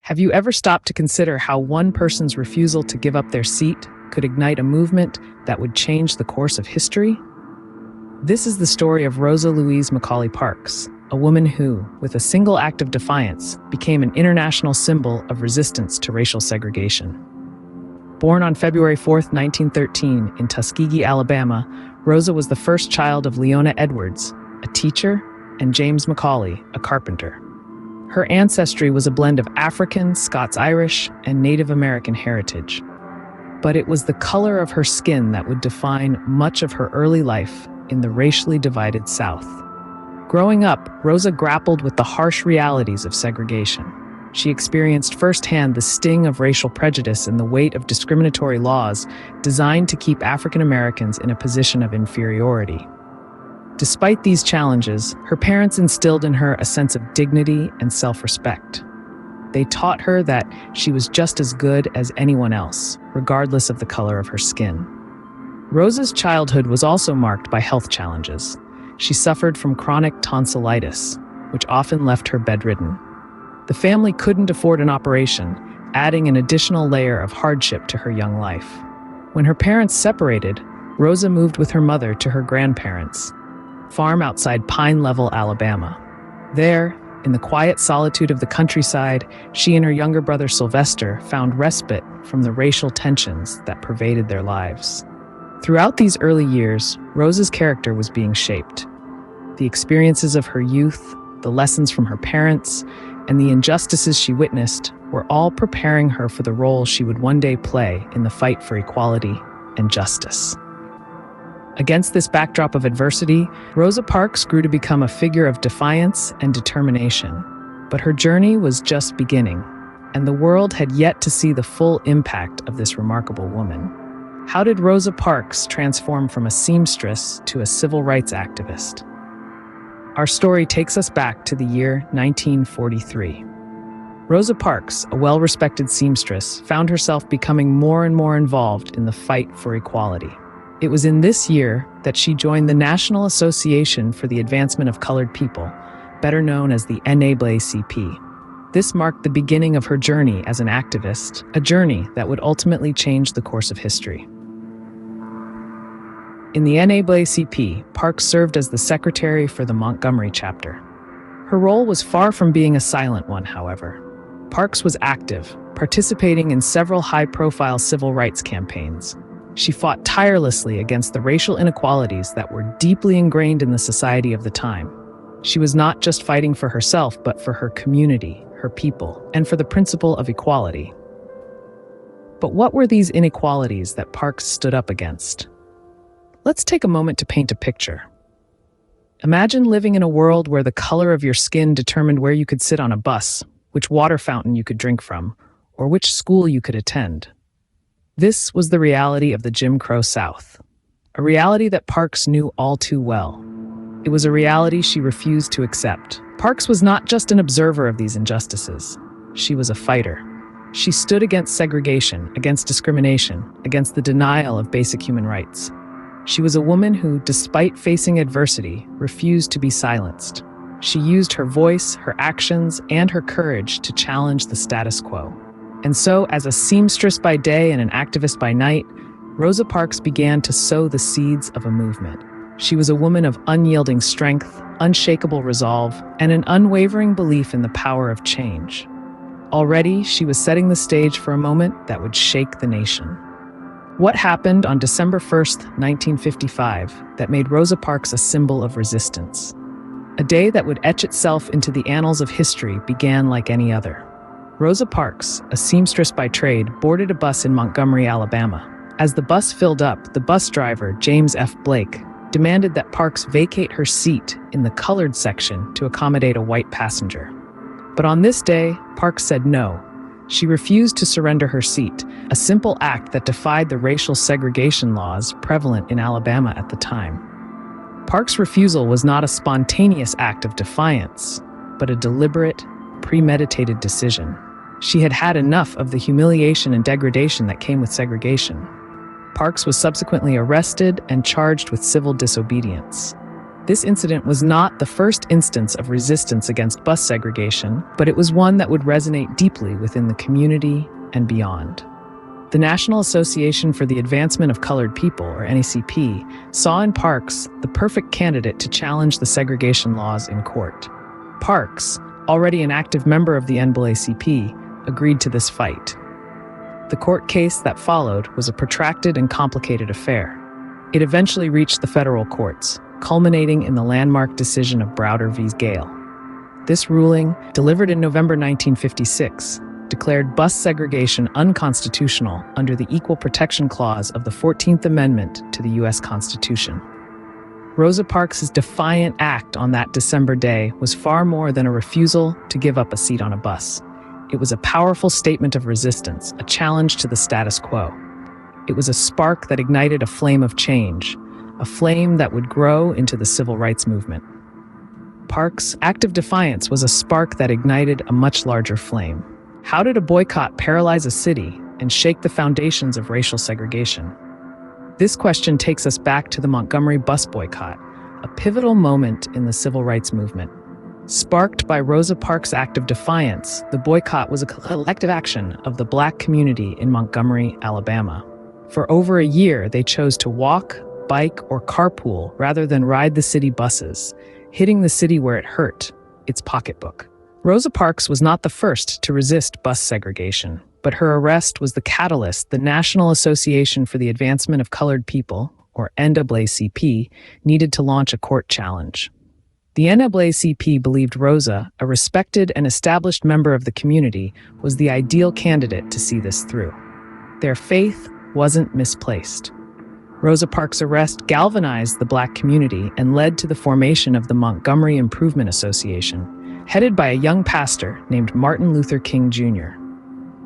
Have you ever stopped to consider how one person's refusal to give up their seat could ignite a movement that would change the course of history? This is the story of Rosa Louise Macaulay Parks, a woman who, with a single act of defiance, became an international symbol of resistance to racial segregation. Born on February 4, 1913, in Tuskegee, Alabama, Rosa was the first child of Leona Edwards, a teacher, and James Macaulay, a carpenter. Her ancestry was a blend of African, Scots-Irish, and Native American heritage. But it was the color of her skin that would define much of her early life in the racially divided South. Growing up, Rosa grappled with the harsh realities of segregation. She experienced firsthand the sting of racial prejudice and the weight of discriminatory laws designed to keep African Americans in a position of inferiority. Despite these challenges, her parents instilled in her a sense of dignity and self-respect. They taught her that she was just as good as anyone else, regardless of the color of her skin. Rosa's childhood was also marked by health challenges. She suffered from chronic tonsillitis, which often left her bedridden. The family couldn't afford an operation, adding an additional layer of hardship to her young life. When her parents separated, Rosa moved with her mother to her grandparents' farm outside Pine Level, Alabama. There, in the quiet solitude of the countryside, she and her younger brother Sylvester found respite from the racial tensions that pervaded their lives. Throughout these early years, Rosa's character was being shaped. The experiences of her youth, the lessons from her parents, and the injustices she witnessed were all preparing her for the role she would one day play in the fight for equality and justice. Against this backdrop of adversity, Rosa Parks grew to become a figure of defiance and determination. But her journey was just beginning, and the world had yet to see the full impact of this remarkable woman. How did Rosa Parks transform from a seamstress to a civil rights activist? Our story takes us back to the year 1943. Rosa Parks, a well-respected seamstress, found herself becoming more and more involved in the fight for equality. It was in this year that she joined the National Association for the Advancement of Colored People, better known as the NAACP. This marked the beginning of her journey as an activist, a journey that would ultimately change the course of history. In the NAACP, Parks served as the secretary for the Montgomery chapter. Her role was far from being a silent one, however. Parks was active, participating in several high-profile civil rights campaigns. She fought tirelessly against the racial inequalities that were deeply ingrained in the society of the time. She was not just fighting for herself, but for her community, her people, and for the principle of equality. But what were these inequalities that Parks stood up against? Let's take a moment to paint a picture. Imagine living in a world where the color of your skin determined where you could sit on a bus, which water fountain you could drink from, or which school you could attend. This was the reality of the Jim Crow South, a reality that Parks knew all too well. It was a reality she refused to accept. Parks was not just an observer of these injustices. She was a fighter. She stood against segregation, against discrimination, against the denial of basic human rights. She was a woman who, despite facing adversity, refused to be silenced. She used her voice, her actions, and her courage to challenge the status quo. And so, as a seamstress by day and an activist by night, Rosa Parks began to sow the seeds of a movement. She was a woman of unyielding strength, unshakable resolve, and an unwavering belief in the power of change. Already, she was setting the stage for a moment that would shake the nation. What happened on December 1st, 1955, that made Rosa Parks a symbol of resistance? A day that would etch itself into the annals of history began like any other. Rosa Parks, a seamstress by trade, boarded a bus in Montgomery, Alabama. As the bus filled up, the bus driver, James F. Blake, demanded that Parks vacate her seat in the colored section to accommodate a white passenger. But on this day, Parks said no. She refused to surrender her seat, a simple act that defied the racial segregation laws prevalent in Alabama at the time. Parks' refusal was not a spontaneous act of defiance, but a deliberate, premeditated decision. She had had enough of the humiliation and degradation that came with segregation. Parks was subsequently arrested and charged with civil disobedience. This incident was not the first instance of resistance against bus segregation, but it was one that would resonate deeply within the community and beyond. The National Association for the Advancement of Colored People, or NAACP, saw in Parks the perfect candidate to challenge the segregation laws in court. Parks, already an active member of the NAACP, agreed to this fight. The court case that followed was a protracted and complicated affair. It eventually reached the federal courts, culminating in the landmark decision of Browder v. Gale. This ruling, delivered in November 1956, declared bus segregation unconstitutional under the Equal Protection Clause of the 14th Amendment to the U.S. Constitution. Rosa Parks' defiant act on that December day was far more than a refusal to give up a seat on a bus. It was a powerful statement of resistance, a challenge to the status quo. It was a spark that ignited a flame of change, a flame that would grow into the civil rights movement. Parks' act of defiance was a spark that ignited a much larger flame. How did a boycott paralyze a city and shake the foundations of racial segregation? This question takes us back to the Montgomery bus boycott, a pivotal moment in the civil rights movement. Sparked by Rosa Parks' act of defiance, the boycott was a collective action of the Black community in Montgomery, Alabama. For over a year, they chose to walk, bike, or carpool rather than ride the city buses, hitting the city where it hurt, its pocketbook. Rosa Parks was not the first to resist bus segregation, but her arrest was the catalyst the National Association for the Advancement of Colored People, or NAACP, needed to launch a court challenge. The NAACP believed Rosa, a respected and established member of the community, was the ideal candidate to see this through. Their faith wasn't misplaced. Rosa Parks' arrest galvanized the Black community and led to the formation of the Montgomery Improvement Association, headed by a young pastor named Martin Luther King Jr.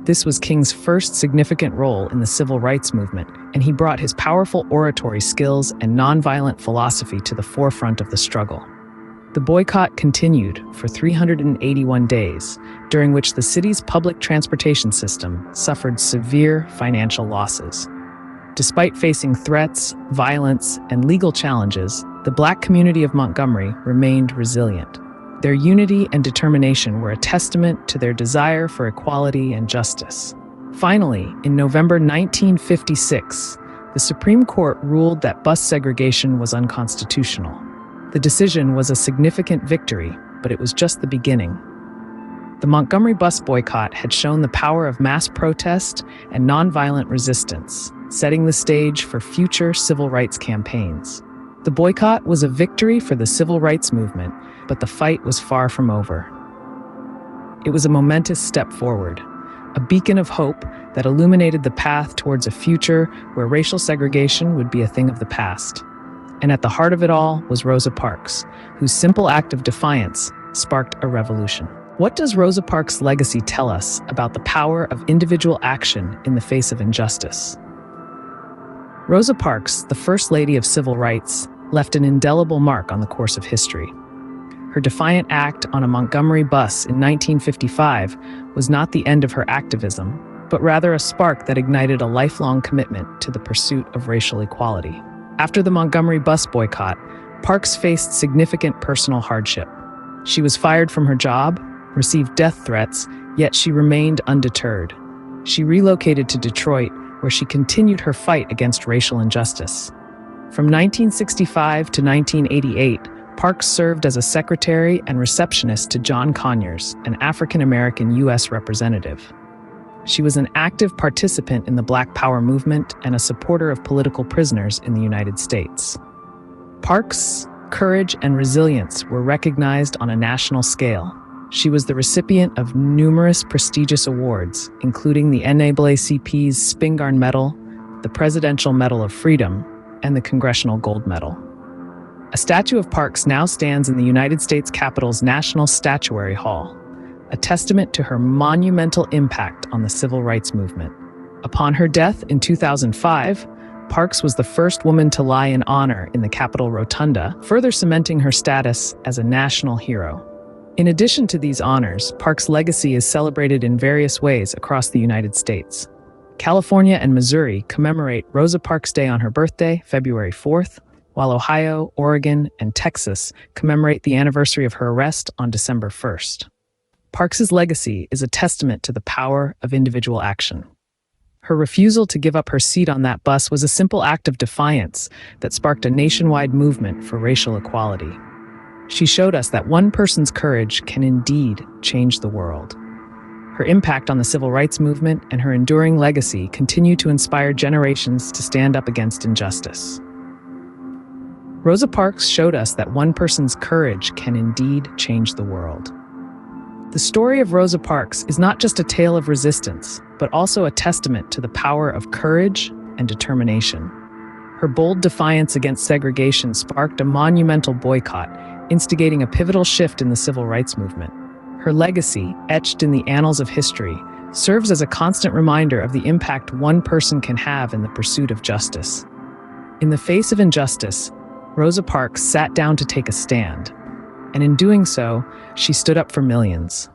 This was King's first significant role in the civil rights movement, and he brought his powerful oratory skills and nonviolent philosophy to the forefront of the struggle. The boycott continued for 381 days, during which the city's public transportation system suffered severe financial losses. Despite facing threats, violence, and legal challenges, the Black community of Montgomery remained resilient. Their unity and determination were a testament to their desire for equality and justice. Finally, in November 1956, the Supreme Court ruled that bus segregation was unconstitutional. The decision was a significant victory, but it was just the beginning. The Montgomery bus boycott had shown the power of mass protest and nonviolent resistance, setting the stage for future civil rights campaigns. The boycott was a victory for the civil rights movement, but the fight was far from over. It was a momentous step forward, a beacon of hope that illuminated the path towards a future where racial segregation would be a thing of the past. And at the heart of it all was Rosa Parks, whose simple act of defiance sparked a revolution. What does Rosa Parks' legacy tell us about the power of individual action in the face of injustice? Rosa Parks, the First Lady of Civil Rights, left an indelible mark on the course of history. Her defiant act on a Montgomery bus in 1955 was not the end of her activism, but rather a spark that ignited a lifelong commitment to the pursuit of racial equality. After the Montgomery bus boycott, Parks faced significant personal hardship. She was fired from her job, received death threats, yet she remained undeterred. She relocated to Detroit, where she continued her fight against racial injustice. From 1965 to 1988, Parks served as a secretary and receptionist to John Conyers, an African-American U.S. representative. She was an active participant in the Black Power movement and a supporter of political prisoners in the United States. Parks' courage and resilience were recognized on a national scale. She was the recipient of numerous prestigious awards, including the NAACP's Spingarn Medal, the Presidential Medal of Freedom, and the Congressional Gold Medal. A statue of Parks now stands in the United States Capitol's National Statuary Hall, a testament to her monumental impact on the civil rights movement. Upon her death in 2005, Parks was the first woman to lie in honor in the Capitol Rotunda, further cementing her status as a national hero. In addition to these honors, Parks' legacy is celebrated in various ways across the United States. California and Missouri commemorate Rosa Parks Day on her birthday, February 4th, while Ohio, Oregon, and Texas commemorate the anniversary of her arrest on December 1st. Parks's legacy is a testament to the power of individual action. Her refusal to give up her seat on that bus was a simple act of defiance that sparked a nationwide movement for racial equality. She showed us that one person's courage can indeed change the world. Her impact on the civil rights movement and her enduring legacy continue to inspire generations to stand up against injustice. Rosa Parks showed us that one person's courage can indeed change the world. The story of Rosa Parks is not just a tale of resistance, but also a testament to the power of courage and determination. Her bold defiance against segregation sparked a monumental boycott, instigating a pivotal shift in the civil rights movement. Her legacy, etched in the annals of history, serves as a constant reminder of the impact one person can have in the pursuit of justice. In the face of injustice, Rosa Parks sat down to take a stand, and in doing so, she stood up for millions.